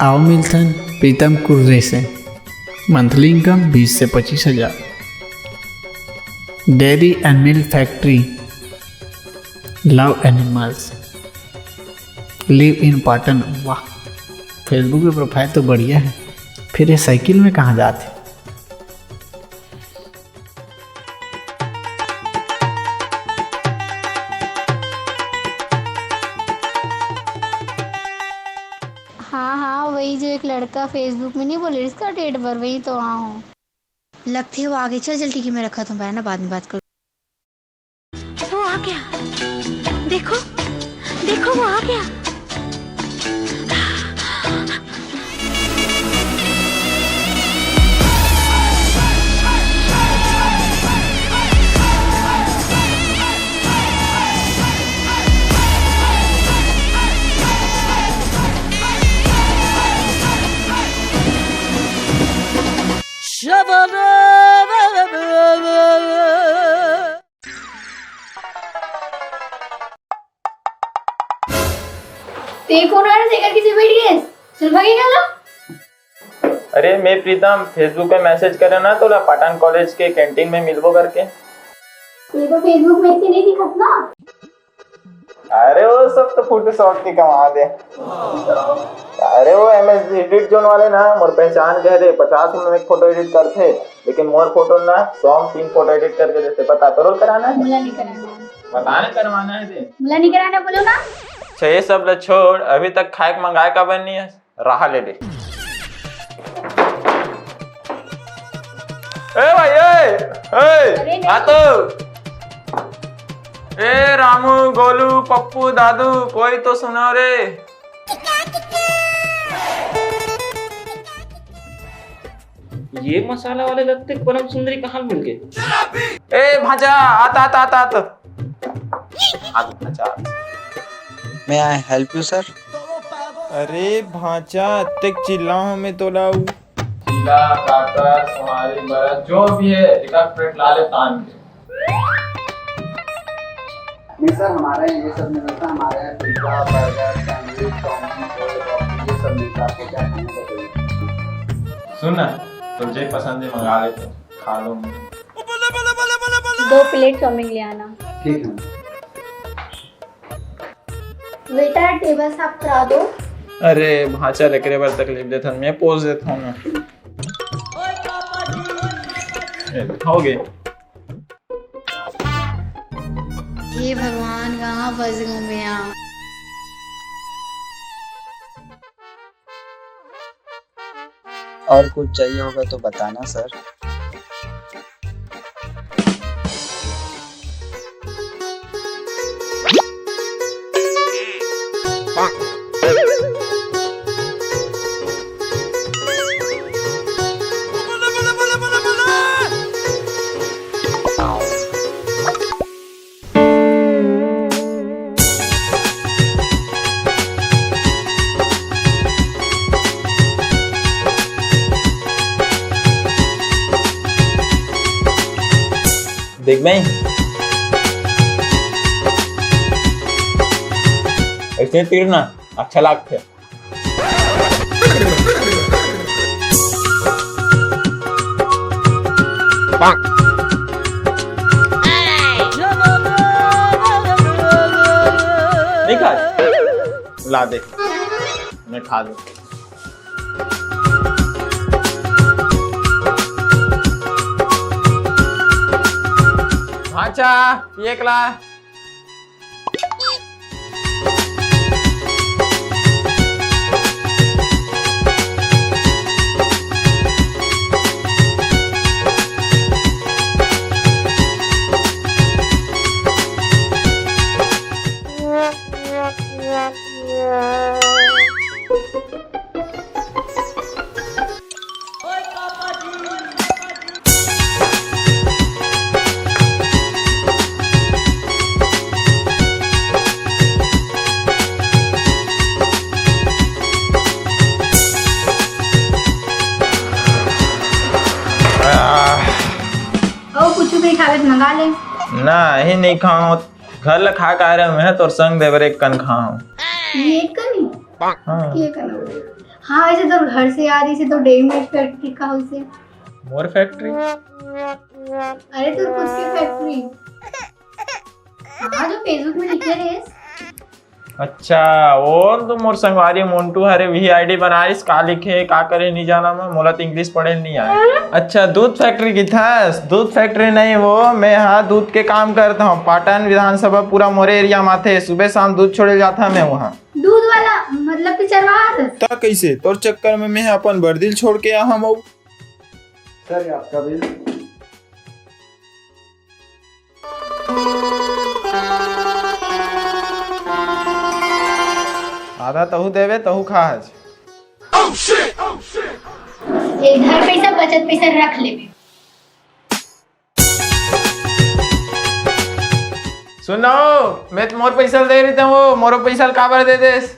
आओ मिल्टन प्रीतम कुर्रे से, monthly income 20 से 25,000। Dairy and milk factory, love animals, live in Patan. वाह, फेसबुक पे प्रोफाइल तो बढ़िया है, फिर ये साइकिल में कहाँ जाते? हाँ, वही जो एक लड़का फेसबुक में नहीं बोले इसका डेट भर, वही तो वहाँ हूँ। लगती है वो आगे। चल ठीक है, मैं रखा तुम्हें ना, बाद में बात कर। वो आ गया, देखो देखो वो आ गया। देखो ना शेखर किसी बैठ गए, चल भागे ना। अरे मैं प्रीतम फेसबुक पे मैसेज करे ना तो पठान कॉलेज के कैंटीन में मिलबो करके। ये तो फेसबुक में इतनी नहीं दिखत ना। अरे वो सब तो फोटोशॉप की कमाल है। अरे वो एमएस एडिट जोन वाले ना मोर पहचान कह दे 50 में एक फोटो एडिट करते, लेकिन मोर फोटो ना 100 में 3 फोटो एडिट करके देते। पता तो रोल कराना है, मुला नहीं कराना, बताने करवाना है दे, मुला नहीं कराना बोलो ना। अच्छा ये सब ल छोड़, अभी तक खाए के मंगाए का बन नहीं है, राह ले ले। ए भाई ए आ तो ए रामू गोलू पप्पू दादू कोई तो सुनो रे। ये मसाला वाले लगते परम सुंदरी कहाँ मिल गए? ए भाजा आता आता आता आता भाजा। May I help you, sir? अरे भाजा तक चिल्लाऊं मैं तो लाऊं चिल्ला काका तुम्हारी बड़ा जो भी है एक प्लेट ला ले तान के। नहीं सर, हमारे ये सब नहीं मिलता। हमारे यहाँ pizza burger sandwich chow mein cold coffee ये सब मिलता है। आपको क्या खाना बताइए। सुन ना तुझे पसंद है मंगा ले, तो खा लो। 2 प्लेट चाउमीन ले आना। ठीक है। वेटर टेबल साफ करा दो। अरे भाचा लेकर बार तकलीफ देता मैं पोज देता हूँ ना। हो गए। हे भगवान, कहाँ फंस गूं मैं यहाँ। और कुछ चाहिए होगा तो बताना सर। देख भाई ऐसे तीर ना अच्छा लगता है। नहीं खा ला दे, मैं खा दूं। अच्छा ये कला खावे मंगा ले ना ही नहीं खाऊं, घर ला खा का रहे मैं तो संग देवर एक कन खाऊं। ये कनी हाँ ये कना हाँ वैसे तो घर से आ रही से तो डेयरी मिल्क फैक्ट्री का उसे। मोर फैक्ट्री? अरे तो उसकी फैक्ट्री। हाँ जो फेसबुक में लिखे रहे। अच्छा और तो मोर संगवारी मोन्टू हरे भी आईडी बनाइस का लिखे का करे नहीं जाना मैं मोला तो इंग्लिश पढ़े नहीं आए। अच्छा दूध फैक्ट्री की थस? दूध फैक्ट्री नहीं वो मैं हाँ दूध के काम करता हूँ पाटन विधानसभा पूरा मोरे एरिया में थे सुबह शाम दूध छोड़े जाता मैं वहाँ। दूध वाला मतलब कि चरवाहा। ता कैसे तोर चक्कर में मैं अपन बर्दिल छोड़ के यहाँ मऊ। सर ये आपका बिल। आधा तहु देवे तहु खाज। इधर पैसा बचत पैसा रख ले। सुनो मैं तो मोर पैसा दे रही हूँ मोरो पैसा काबर दे देस।